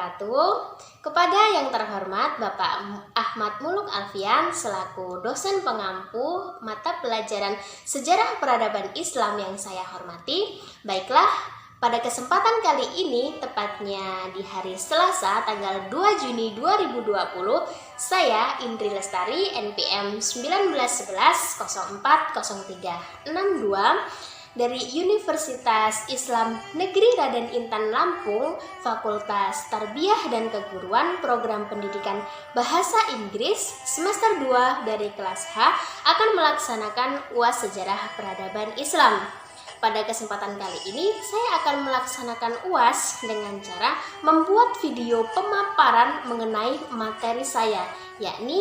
wabarakatuh. Kepada yang terhormat Bapak Ahmad Muluk Alfian selaku dosen pengampu mata pelajaran Sejarah Peradaban Islam yang saya hormati. Baiklah, pada kesempatan kali ini, tepatnya di hari Selasa tanggal 2 Juni 2020, saya Indri Lestari NPM 1911040362 dari Universitas Islam Negeri Raden Intan Lampung, Fakultas Tarbiyah dan Keguruan, Program Pendidikan Bahasa Inggris semester 2 dari kelas H akan melaksanakan UAS Sejarah Peradaban Islam. Pada kesempatan kali ini, saya akan melaksanakan UAS dengan cara membuat video pemaparan mengenai materi saya, yakni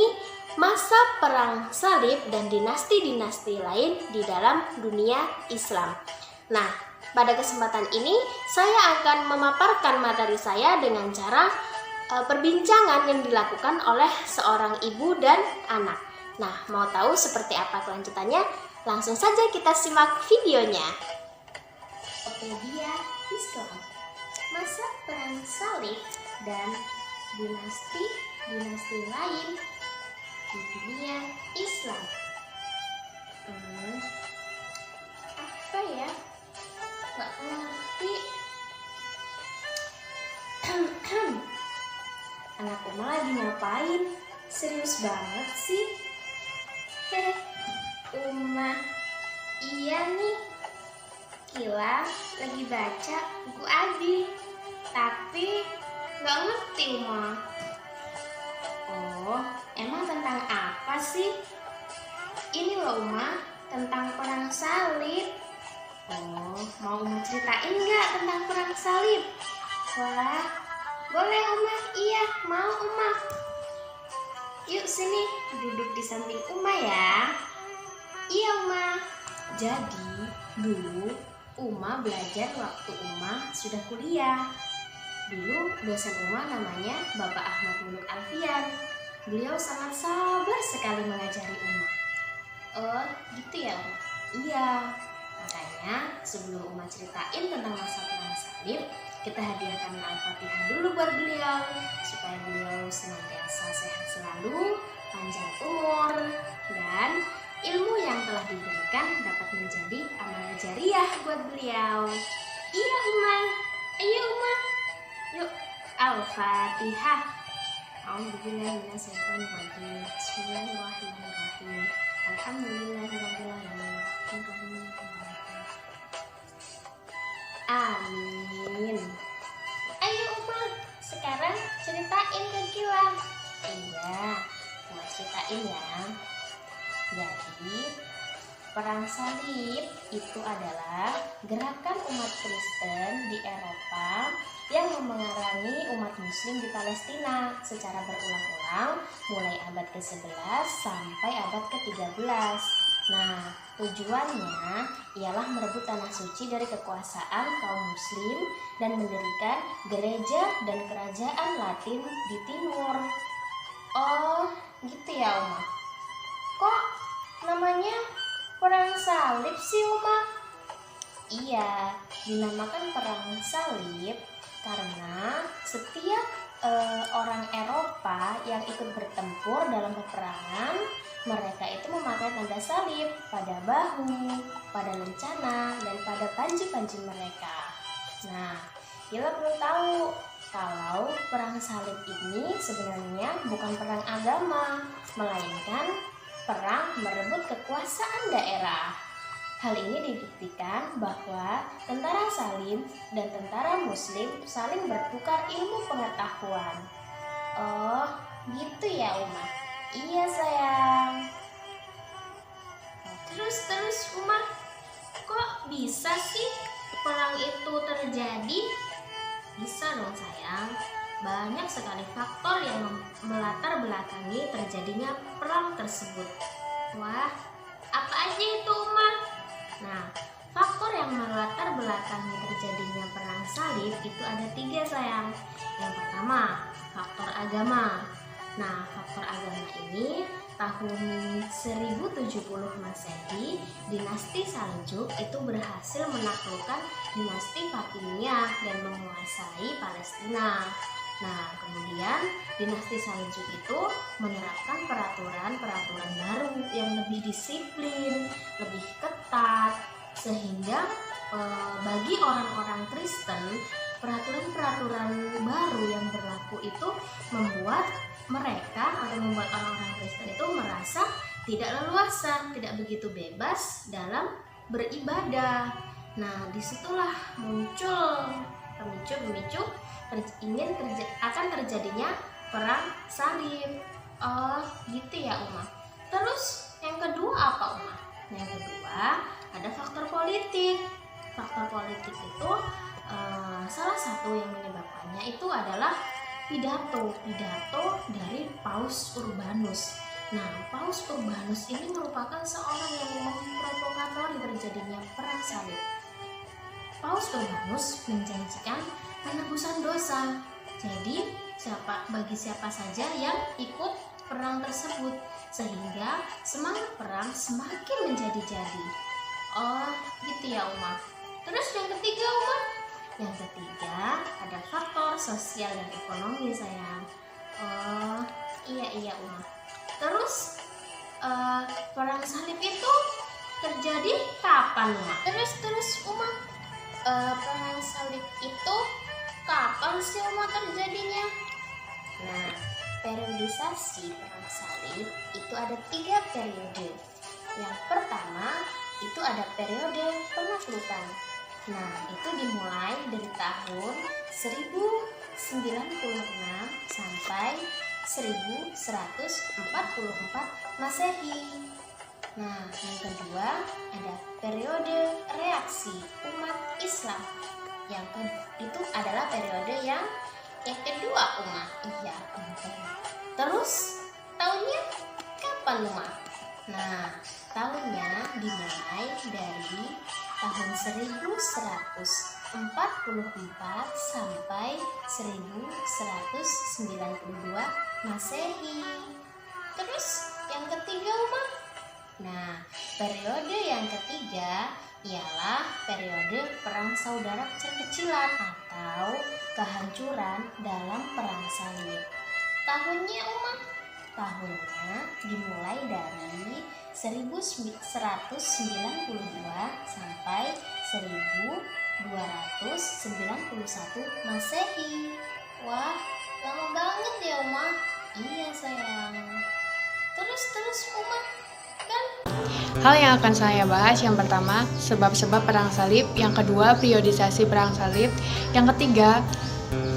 masa perang salib dan dinasti-dinasti lain di dalam dunia Islam. Nah, pada kesempatan ini saya akan memaparkan materi saya dengan cara perbincangan yang dilakukan oleh seorang ibu dan anak. Nah, mau tahu seperti apa kelanjutannya? Langsung saja kita simak videonya. Tokopedia Islam, masa perang salib dan dinasti-dinasti lain di dunia Islam. Apa ya? Gak ngerti. Anak Uma lagi ngapain? Serius banget sih. Uma, iya nih. Kila lagi baca buku Abi, tapi gak ngerti Uma. Oh, emang tentang apa sih? Ini loh Uma, tentang perang salib. Oh, mau Uma ceritain nggak tentang perang salib? Wah, boleh Uma. Iya, mau Uma. Yuk sini, duduk di samping Uma ya. Iya Uma. Jadi, dulu Uma belajar waktu Uma sudah kuliah. Dulu dosen Uma namanya Bapak Ahmad Muluk Alfian. Beliau sangat sabar sekali mengajari Uma. Oh, gitu ya Uma? Iya. Makanya sebelum Uma ceritain tentang masa perang salib, kita hadiahkan Al-Fatihah dulu buat beliau supaya beliau senantiasa sehat selalu, panjang umur, dan ilmu yang telah diberikan dapat menjadi amal jariah buat beliau. Iya Uma. Ayo Uma. Yuk, Al-Fatihah. A'udzubillahiminasyaitonirrajim. Bismillahirrahmanirrahim. Alhamdulillahirrahmanirrahim. Amin. Ayo Uma, sekarang ceritain ke Kila. Iya, Uma ceritain ya. Jadi, perang salib itu adalah gerakan umat Kristen di Eropa yang memerangi umat Muslim di Palestina secara berulang-ulang mulai abad ke-11 sampai abad ke-13. Nah, tujuannya ialah merebut tanah suci dari kekuasaan kaum Muslim dan mendirikan gereja dan kerajaan Latin di timur. Oh, gitu ya Uma. Kok namanya perang salib sih Uma? Iya, dinamakan perang salib karena setiap orang Eropa yang ikut bertempur dalam peperangan, mereka itu memakai tanda salib pada bahu, pada lencana, dan pada panji-panji mereka. Nah, kita perlu tahu kalau perang salib ini sebenarnya bukan perang agama, melainkan perang merebut kekuasaan daerah. Hal ini dibuktikan bahwa tentara salib dan tentara muslim saling bertukar ilmu pengetahuan. Oh, gitu ya Uma? Iya sayang. Terus Uma, kok bisa sih perang itu terjadi? Bisa dong sayang. Banyak sekali faktor yang melatar belakangi terjadinya perang tersebut. Wah, apa aja itu Uma? Nah, faktor yang melatar belakangi terjadinya perang salib itu ada 3 sayang. Yang pertama, faktor agama. Nah, faktor agama ini tahun 1070 Masehi, dinasti Saljuk itu berhasil menaklukkan dinasti Fatimiyah dan menguasai Palestina. Nah, kemudian dinasti Seljuk itu menerapkan peraturan-peraturan baru yang lebih disiplin, lebih ketat, sehingga bagi orang-orang Kristen, peraturan-peraturan baru yang berlaku itu membuat mereka atau membuat orang-orang Kristen itu merasa tidak leluasa, tidak begitu bebas dalam beribadah. Nah, disitulah muncul pemicu akan terjadinya perang salib. Oh, gitu ya Uma. Terus yang kedua apa Uma? Yang kedua ada faktor politik. Faktor politik itu salah satu yang menyebabkannya itu adalah pidato dari Paus Urbanus. Nah, Paus Urbanus ini merupakan seorang yang memprovokatori terjadinya perang salib. Paus Urbanus menjanjikan penebusan dosa. Jadi, bagi siapa saja yang ikut perang tersebut, sehingga semangat perang semakin menjadi-jadi. Oh, gitu ya Uma. Terus yang ketiga Uma? Yang ketiga ada faktor sosial dan ekonomi sayang. Oh, iya Uma. Terus perang salib itu terjadi kapan Uma? Terus Uma, perang salib itu kapan sih Uma terjadinya? Nah, periodisasi perang salib itu ada 3 periode. Yang pertama itu ada periode penaklukan. Nah, itu dimulai dari tahun 1096 sampai 1144 Masehi. Nah, yang kedua ada periode reaksi umat Islam. Itu adalah periode yang kedua Uma. Iya, terus tahunnya kapan Uma? Nah, tahunnya dimulai dari tahun 1144 sampai 1192 Masehi. Terus yang ketiga Uma? Nah, periode yang ketiga ialah periode perang saudara kecil-kecilan atau kehancuran dalam perang salib. Tahunnya Uma? Tahunnya dimulai dari 1192 sampai 1291 Masehi. Wah, lama banget ya Uma. Iya sayang. Terus Uma, kan? Hal yang akan saya bahas yang pertama, sebab-sebab perang salib, yang kedua, periodisasi perang salib, yang ketiga,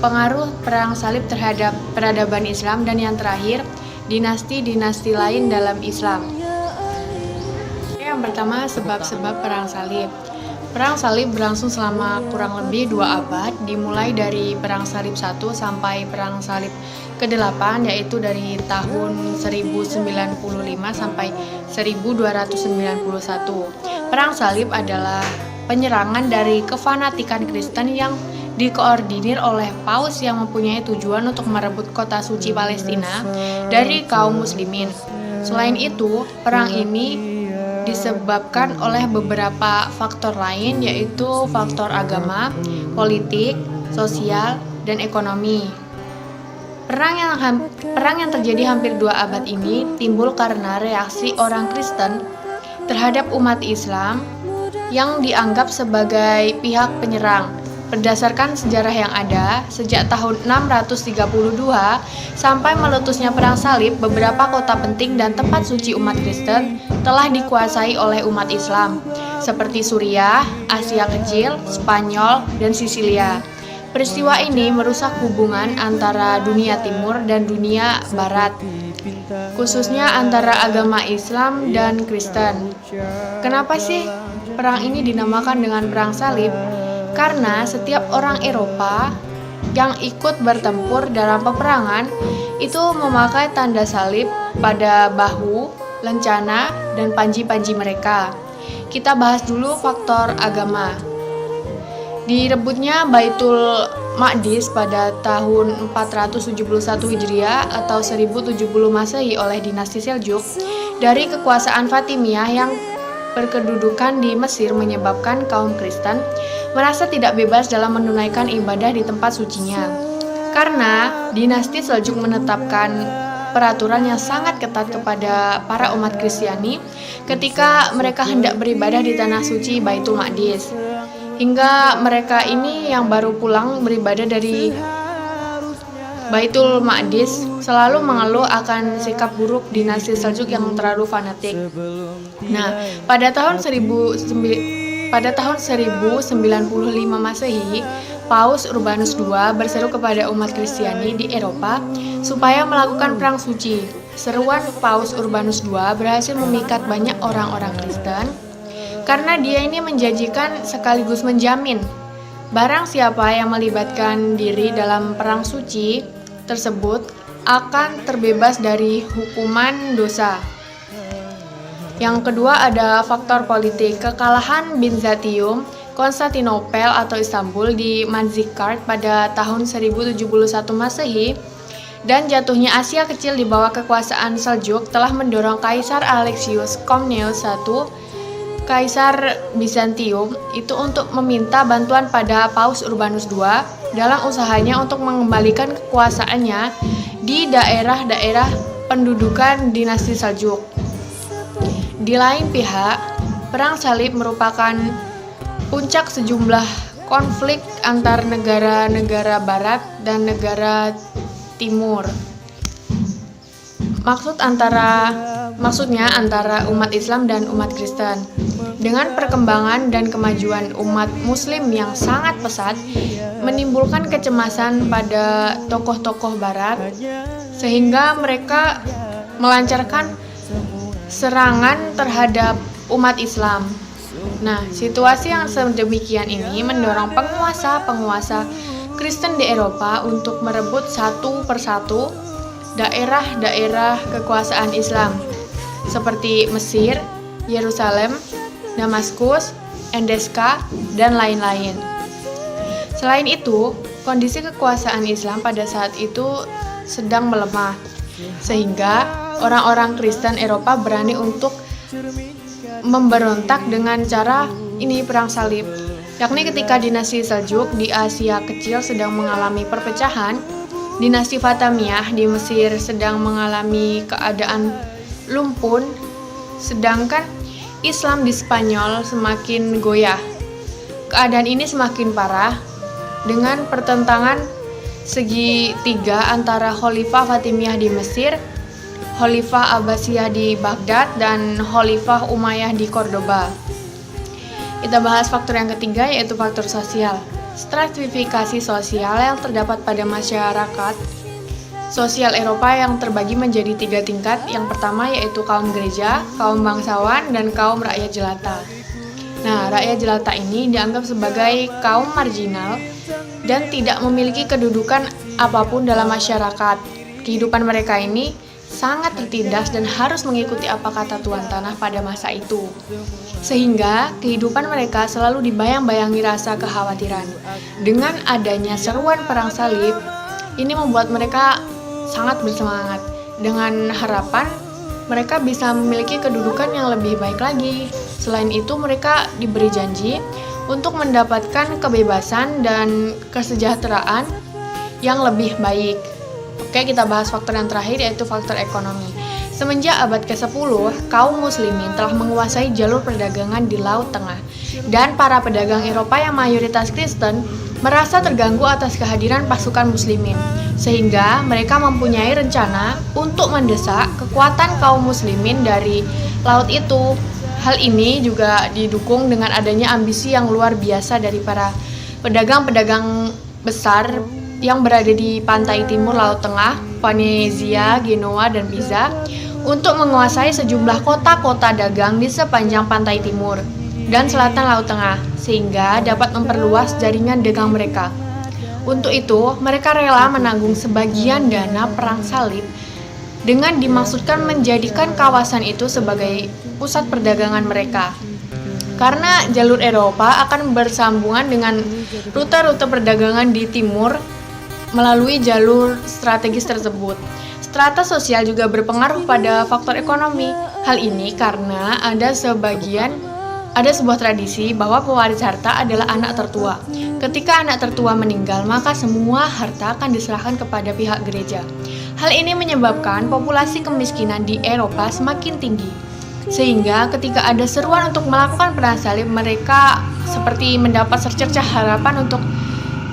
pengaruh perang salib terhadap peradaban Islam, dan yang terakhir, dinasti-dinasti lain dalam Islam. Yang pertama, sebab-sebab perang salib. Perang salib berlangsung selama kurang lebih 2 abad, dimulai dari perang salib 1 sampai perang salib ke-8, yaitu dari tahun 1095 sampai 1291. Perang salib adalah penyerangan dari kefanatikan Kristen yang dikoordinir oleh Paus yang mempunyai tujuan untuk merebut kota suci Palestina dari kaum muslimin. Selain itu, perang ini disebabkan oleh beberapa faktor lain, yaitu faktor agama, politik, sosial, dan ekonomi. Perang yang terjadi hampir 2 abad ini timbul karena reaksi orang Kristen terhadap umat Islam yang dianggap sebagai pihak penyerang. Berdasarkan sejarah yang ada, sejak tahun 632 sampai meletusnya perang salib, beberapa kota penting dan tempat suci umat Kristen telah dikuasai oleh umat Islam, seperti Suriah, Asia Kecil, Spanyol, dan Sisilia. Peristiwa ini merusak hubungan antara dunia timur dan dunia barat, khususnya antara agama Islam dan Kristen. Kenapa sih perang ini dinamakan dengan perang salib? Karena setiap orang Eropa yang ikut bertempur dalam peperangan itu memakai tanda salib pada bahu, lencana, dan panji-panji mereka. Kita bahas dulu faktor agama. Direbutnya Baitul Maqdis pada tahun 471 Hijriah atau 1070 Masehi oleh dinasti Seljuk dari kekuasaan Fatimiyah yang berkedudukan di Mesir menyebabkan kaum Kristen merasa tidak bebas dalam menunaikan ibadah di tempat sucinya. Karena dinasti Seljuk menetapkan peraturan yang sangat ketat kepada para umat Kristiani ketika mereka hendak beribadah di tanah suci Baitul Maqdis. Hingga mereka ini yang baru pulang beribadah dari Baitul Maqdis selalu mengeluh akan sikap buruk dinasti Seljuk yang terlalu fanatik. Nah, pada tahun 1095 Masehi, Paus Urbanus II berseru kepada umat Kristiani di Eropa supaya melakukan perang suci. Seruan Paus Urbanus II berhasil memikat banyak orang-orang Kristen karena dia ini menjanjikan sekaligus menjamin barang siapa yang melibatkan diri dalam perang suci tersebut akan terbebas dari hukuman dosa. Yang kedua ada faktor politik. Kekalahan Bizantium, Konstantinopel atau Istanbul di Manzikert pada tahun 1071 Masehi dan jatuhnya Asia Kecil di bawah kekuasaan Seljuk telah mendorong Kaisar Alexius Komnenos I, Kaisar Bizantium, itu untuk meminta bantuan pada Paus Urbanus II dalam usahanya untuk mengembalikan kekuasaannya di daerah-daerah pendudukan dinasti Seljuk. Di lain pihak, Perang Salib merupakan puncak sejumlah konflik antar negara-negara barat dan negara timur. Maksudnya antara umat Islam dan umat Kristen. Dengan perkembangan dan kemajuan umat Muslim yang sangat pesat, menimbulkan kecemasan pada tokoh-tokoh barat, sehingga mereka melancarkan serangan terhadap umat Islam. Nah, situasi yang sedemikian ini mendorong penguasa-penguasa Kristen di Eropa untuk merebut satu persatu daerah-daerah kekuasaan Islam seperti Mesir, Yerusalem, Damaskus, Endeska, dan lain-lain. Selain itu, kondisi kekuasaan Islam pada saat itu sedang melemah, sehingga orang-orang Kristen Eropa berani untuk memberontak dengan cara ini perang salib, yakni ketika dinasti Seljuk di Asia Kecil sedang mengalami perpecahan, dinasti Fatimiyah di Mesir sedang mengalami keadaan lumpun, sedangkan Islam di Spanyol semakin goyah. Keadaan ini semakin parah dengan pertentangan segitiga antara Khalifah Fatimiyah di Mesir, Khalifah Abbasiyah di Baghdad, dan Khalifah Umayyah di Cordoba. Kita bahas faktor yang ketiga, yaitu faktor sosial. Stratifikasi sosial yang terdapat pada masyarakat sosial Eropa yang terbagi menjadi 3 tingkat. Yang pertama yaitu kaum gereja, kaum bangsawan, dan kaum rakyat jelata. Nah, rakyat jelata ini dianggap sebagai kaum marginal dan tidak memiliki kedudukan apapun dalam masyarakat. Kehidupan mereka ini sangat tertindas dan harus mengikuti apa kata tuan tanah pada masa itu. Sehingga kehidupan mereka selalu dibayang-bayangi rasa kekhawatiran. Dengan adanya seruan perang salib, ini membuat mereka sangat bersemangat dengan harapan mereka bisa memiliki kedudukan yang lebih baik lagi. Selain itu, mereka diberi janji untuk mendapatkan kebebasan dan kesejahteraan yang lebih baik. Oke, kita bahas faktor yang terakhir, yaitu faktor ekonomi. Semenjak abad ke-10, kaum muslimin telah menguasai jalur perdagangan di Laut Tengah, dan para pedagang Eropa yang mayoritas Kristen merasa terganggu atas kehadiran pasukan muslimin, sehingga mereka mempunyai rencana untuk mendesak kekuatan kaum muslimin dari laut itu. Hal ini juga didukung dengan adanya ambisi yang luar biasa dari para pedagang-pedagang besar yang berada di pantai timur Laut Tengah, Venezia, Genoa, dan Pisa, untuk menguasai sejumlah kota-kota dagang di sepanjang pantai timur dan selatan Laut Tengah, sehingga dapat memperluas jaringan dagang mereka. Untuk itu, mereka rela menanggung sebagian dana perang salib dengan dimaksudkan menjadikan kawasan itu sebagai pusat perdagangan mereka. Karena jalur Eropa akan bersambungan dengan rute-rute perdagangan di timur melalui jalur strategis tersebut. Strata sosial juga berpengaruh pada faktor ekonomi. Hal ini karena ada sebagian Ada sebuah tradisi bahwa pewaris harta adalah anak tertua. Ketika anak tertua meninggal, maka semua harta akan diserahkan kepada pihak gereja. Hal ini menyebabkan populasi kemiskinan di Eropa semakin tinggi. Sehingga ketika ada seruan untuk melakukan perang salib, mereka seperti mendapat secercah harapan untuk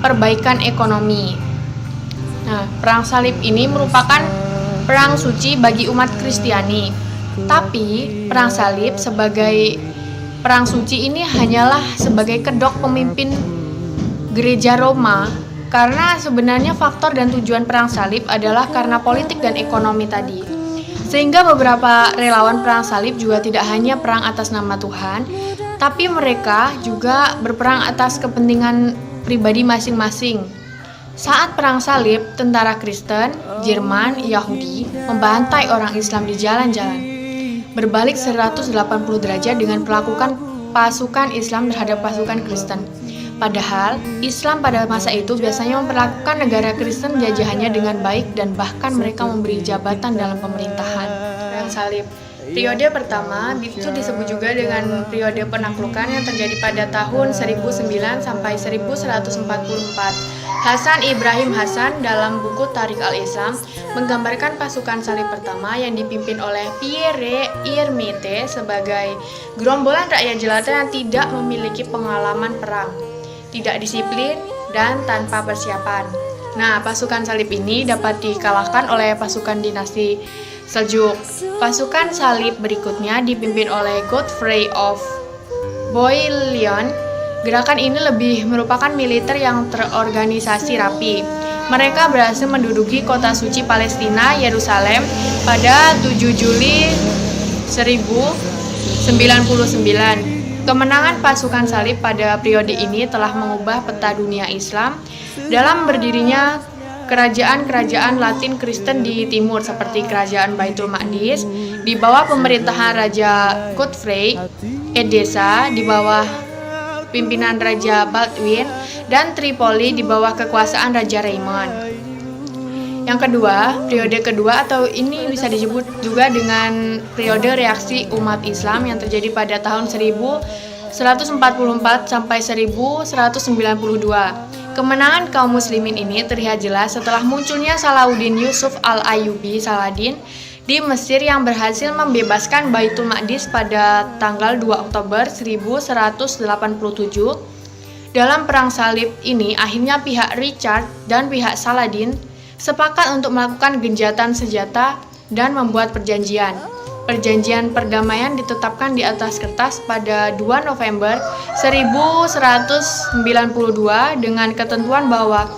perbaikan ekonomi. Nah, perang salib ini merupakan perang suci bagi umat Kristiani. Tapi, perang salib sebagai perang suci ini hanyalah sebagai kedok pemimpin gereja Roma, karena sebenarnya faktor dan tujuan perang salib adalah karena politik dan ekonomi tadi. Sehingga beberapa relawan perang salib juga tidak hanya perang atas nama Tuhan, tapi mereka juga berperang atas kepentingan pribadi masing-masing. Saat perang salib, tentara Kristen, Jerman, Yahudi membantai orang Islam di jalan-jalan, berbalik 180 derajat dengan melakukan pasukan Islam terhadap pasukan Kristen. Padahal, Islam pada masa itu biasanya memperlakukan negara Kristen jajahannya dengan baik dan bahkan mereka memberi jabatan dalam pemerintahan. Perang salib. Periode pertama itu disebut juga dengan periode penaklukan yang terjadi pada tahun 1009 sampai 1144. Hasan Ibrahim Hasan dalam buku Tarikh al-Islam menggambarkan pasukan salib pertama yang dipimpin oleh Pierre Hermite sebagai gerombolan rakyat jelata yang tidak memiliki pengalaman perang, tidak disiplin, dan tanpa persiapan. Nah, pasukan salib ini dapat dikalahkan oleh pasukan dinasti Seljuk. Pasukan salib berikutnya dipimpin oleh Godfrey of Bouillon. Gerakan ini lebih merupakan militer yang terorganisasi rapi. Mereka berhasil menduduki kota suci Palestina, Yerusalem, pada 7 Juli 1099. Kemenangan pasukan salib pada periode ini telah mengubah peta dunia Islam dalam berdirinya kerajaan-kerajaan Latin Kristen di timur seperti kerajaan Baitul Maqdis di bawah pemerintahan Raja Godfrey, Edessa di bawah pimpinan Raja Baldwin, dan Tripoli di bawah kekuasaan Raja Raymond. Yang kedua, periode kedua atau ini bisa disebut juga dengan periode reaksi umat Islam yang terjadi pada tahun 1144 sampai 1192. Kemenangan kaum muslimin ini terlihat jelas setelah munculnya Salahuddin Yusuf al-Ayyubi Saladin di Mesir yang berhasil membebaskan Baitul Maqdis pada tanggal 2 Oktober 1187. Dalam perang salib ini, akhirnya pihak Richard dan pihak Saladin sepakat untuk melakukan gencatan senjata dan membuat perjanjian. Perjanjian perdamaian ditetapkan di atas kertas pada 2 November 1192 dengan ketentuan bahwa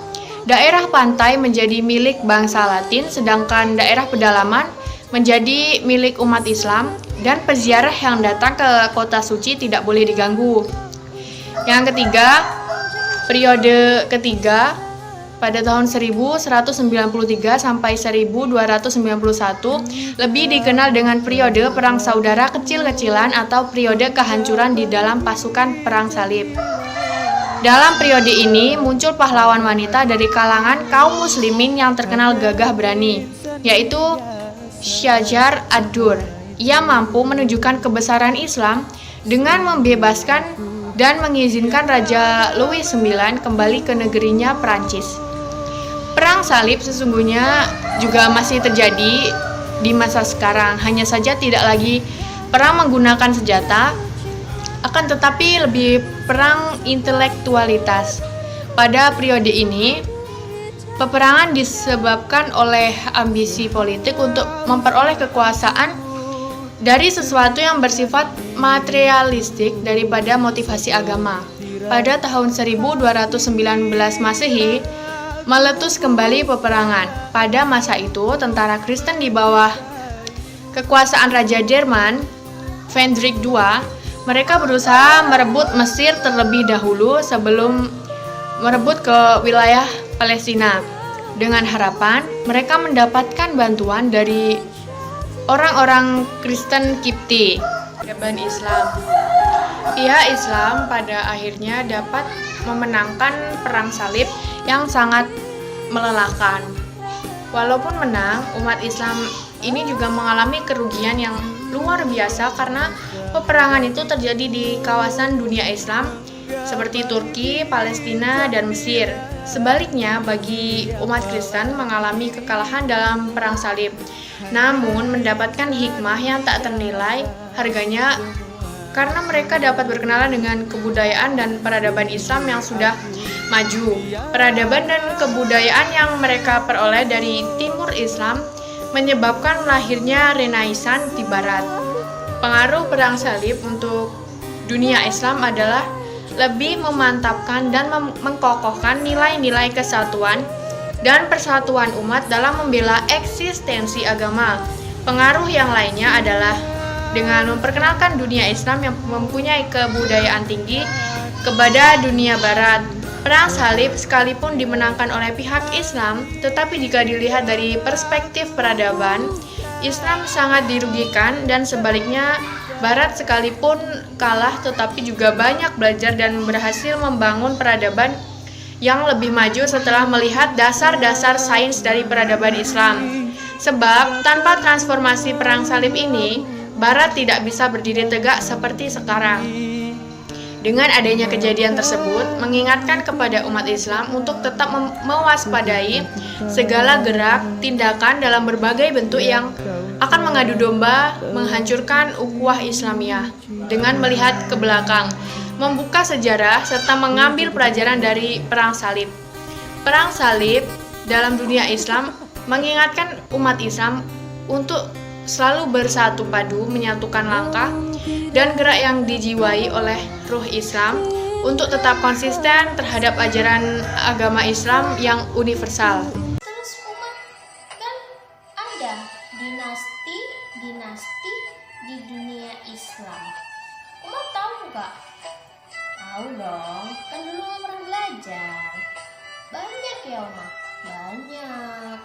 daerah pantai menjadi milik bangsa Latin, sedangkan daerah pedalaman menjadi milik umat Islam, dan peziarah yang datang ke kota suci tidak boleh diganggu. Yang ketiga, periode ketiga pada tahun 1193 sampai 1291 lebih dikenal dengan periode perang saudara kecil-kecilan atau periode kehancuran di dalam pasukan perang salib. Dalam periode ini muncul pahlawan wanita dari kalangan kaum muslimin yang terkenal gagah berani, yaitu Syajar ad-Dur. Ia mampu menunjukkan kebesaran Islam dengan membebaskan dan mengizinkan Raja Louis IX kembali ke negerinya Prancis. Perang salib sesungguhnya juga masih terjadi di masa sekarang, hanya saja tidak lagi perang menggunakan senjata, akan tetapi lebih perang intelektualitas. Pada periode ini, peperangan disebabkan oleh ambisi politik untuk memperoleh kekuasaan dari sesuatu yang bersifat materialistik daripada motivasi agama. Pada tahun 1219 Masehi, meletus kembali peperangan. Pada masa itu, tentara Kristen di bawah kekuasaan Raja Jerman, Hendrik II, mereka berusaha merebut Mesir terlebih dahulu sebelum merebut ke wilayah Palestina, dengan harapan mereka mendapatkan bantuan dari orang-orang Kristen Kipti. Peradaban Islam. Pihak Islam pada akhirnya dapat memenangkan perang salib yang sangat melelahkan. Walaupun menang, umat Islam ini juga mengalami kerugian yang luar biasa karena peperangan itu terjadi di kawasan dunia Islam seperti Turki, Palestina, dan Mesir. Sebaliknya, bagi umat Kristen mengalami kekalahan dalam perang salib, namun mendapatkan hikmah yang tak ternilai harganya karena mereka dapat berkenalan dengan kebudayaan dan peradaban Islam yang sudah maju. Peradaban dan kebudayaan yang mereka peroleh dari timur Islam menyebabkan lahirnya Renaissance di barat. Pengaruh perang salib untuk dunia Islam adalah lebih memantapkan dan mengkokohkan nilai-nilai kesatuan dan persatuan umat dalam membela eksistensi agama. Pengaruh yang lainnya adalah dengan memperkenalkan dunia Islam yang mempunyai kebudayaan tinggi kepada dunia barat. Perang salib sekalipun dimenangkan oleh pihak Islam, tetapi jika dilihat dari perspektif peradaban, Islam sangat dirugikan dan sebaliknya Barat sekalipun kalah tetapi juga banyak belajar dan berhasil membangun peradaban yang lebih maju setelah melihat dasar-dasar sains dari peradaban Islam. Sebab tanpa transformasi perang salib ini, Barat tidak bisa berdiri tegak seperti sekarang. Dengan adanya kejadian tersebut, mengingatkan kepada umat Islam untuk tetap mewaspadai segala gerak, tindakan dalam berbagai bentuk yang akan mengadu domba, menghancurkan ukhuwah Islamiyah. Dengan melihat ke belakang, membuka sejarah, serta mengambil pelajaran dari Perang Salib. Perang Salib dalam dunia Islam mengingatkan umat Islam untuk selalu bersatu padu, menyatukan langkah dan gerak yang dijiwai oleh ruh Islam untuk tetap konsisten terhadap ajaran agama Islam yang universal. Terus umat kan ada dinasti di dunia Islam. Umat tahu nggak? Tahu dong, kan dulu pernah belajar. Banyak ya umat, banyak.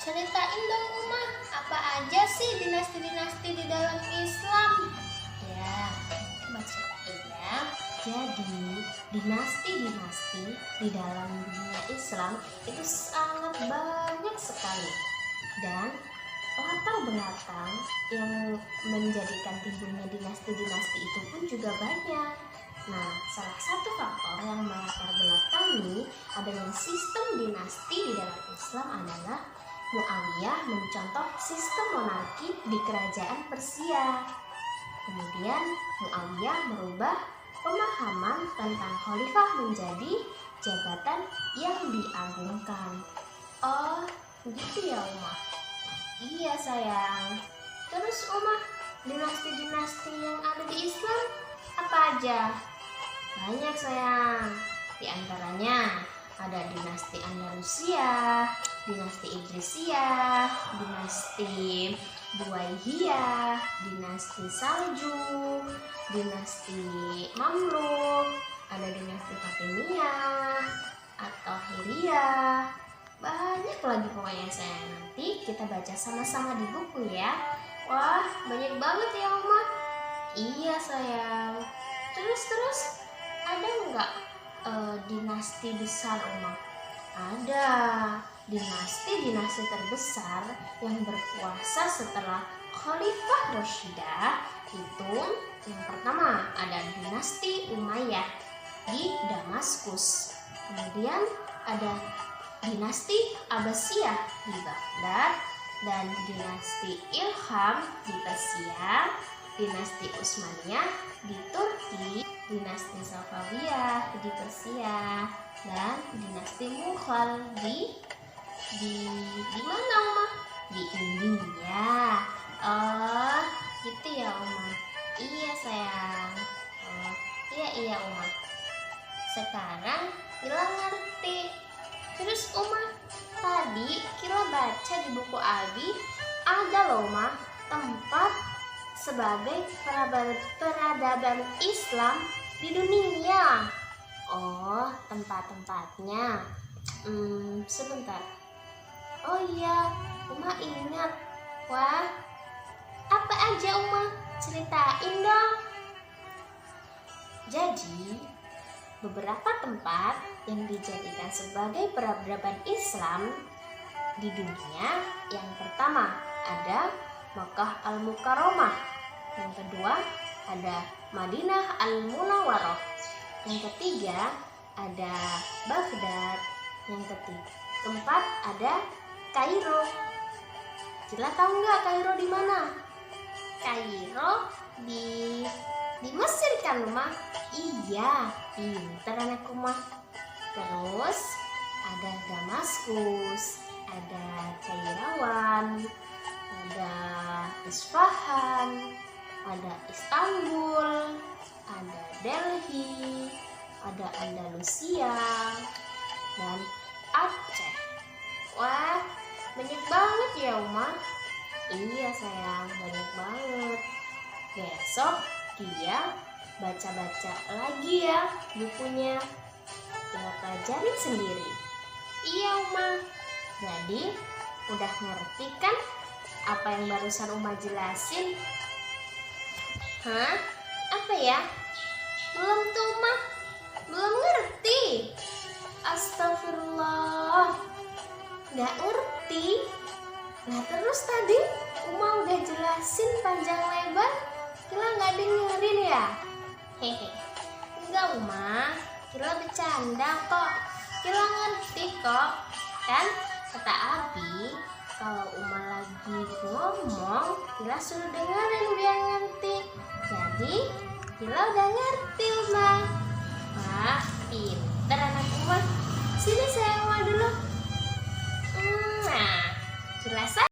Ceritain dong Uma, apa aja sih dinasti-dinasti di dalam Islam? Ya, coba ceritain ya. Jadi, dinasti-dinasti di dalam dunia Islam itu sangat banyak sekali. Dan latar belakang yang menjadikan timbulnya dinasti-dinasti itu pun juga banyak. Nah, salah satu faktor yang melatar belakangi adanya sistem dinasti di dalam Islam adalah Muawiyah mencontoh sistem monarki di kerajaan Persia. Kemudian Muawiyah merubah pemahaman tentang khalifah menjadi jabatan yang diagungkan. Oh, begitu ya Uma? Iya sayang. Terus Uma, dinasti-dinasti yang ada di Islam apa aja? Banyak sayang. Di antaranya ada dinasti Andalusia, dinasti Idrisiyah, dinasti Buwaihiyah, dinasti Saljuk, dinasti Mamluk, ada dinasti Fatimiyah atau Hiriyah. Banyak lagi pokoknya sayang. Nanti kita baca sama-sama di buku ya. Wah, banyak banget ya Uma. Iya sayang. Terus ada nggak dinasti besar Uma? Ada. Dinasti terbesar yang berkuasa setelah Khalifah Rashidah itu yang pertama ada dinasti Umayyah di Damaskus. Kemudian ada dinasti Abbasiyah di Baghdad dan dinasti Ilham di Persia, dinasti Utsmaniyah di Turki, dinasti Safawiyah di Persia, dan dinasti Mughal di mana Uma? Di India. Oh, gitu ya Uma. Iya sayang. Oh, iya Uma. Sekarang Kila ngerti. Terus Uma, tadi Kila baca di buku Abi ada loh Uma tempat sebagai peradaban Islam di dunia. Oh, tempat-tempatnya. Sebentar. Oh iya, Uma ingat. Wah, apa aja Uma? Ceritain dong. Jadi, beberapa tempat yang dijadikan sebagai peradaban Islam di dunia. Yang pertama ada Makkah Al-Mukarramah Yang kedua ada Madinah Al-Munawwaroh. Yang ketiga ada Baghdad. Yang keempat ada Kairo. Cila tahu nggak Kairo di mana? Kairo di Mesir kan, Uma? Iya, pinter anakku mah. Terus ada Damaskus, ada Kairawan, ada Isfahan, ada Istanbul, ada Delhi, ada Andalusia, dan Aceh. Wah, banyak banget ya, Uma? Iya sayang, banyak banget. Besok dia baca-baca lagi ya bukunya. Kita pelajarin sendiri. Iya, Uma. Jadi, udah ngerti kan apa yang barusan Uma jelasin? Hah? Apa ya? Belum tuh, Uma. Belum ngerti. Astagfirullah. Nggak ngerti. Nah, terus tadi Uma udah jelasin panjang lebar. Kila nggak dengerin ya? Hehe. Enggak, Uma. Kila bercanda kok. Kila ngerti kok. Kan kata Abi, kalau Uma lagi ngomong, Kila suruh dengerin biar ngerti. Jadi Kila udah ngerti, Uma. Wah, pinter anak Uma. Sini sayang Uma dulu. Nah, jelas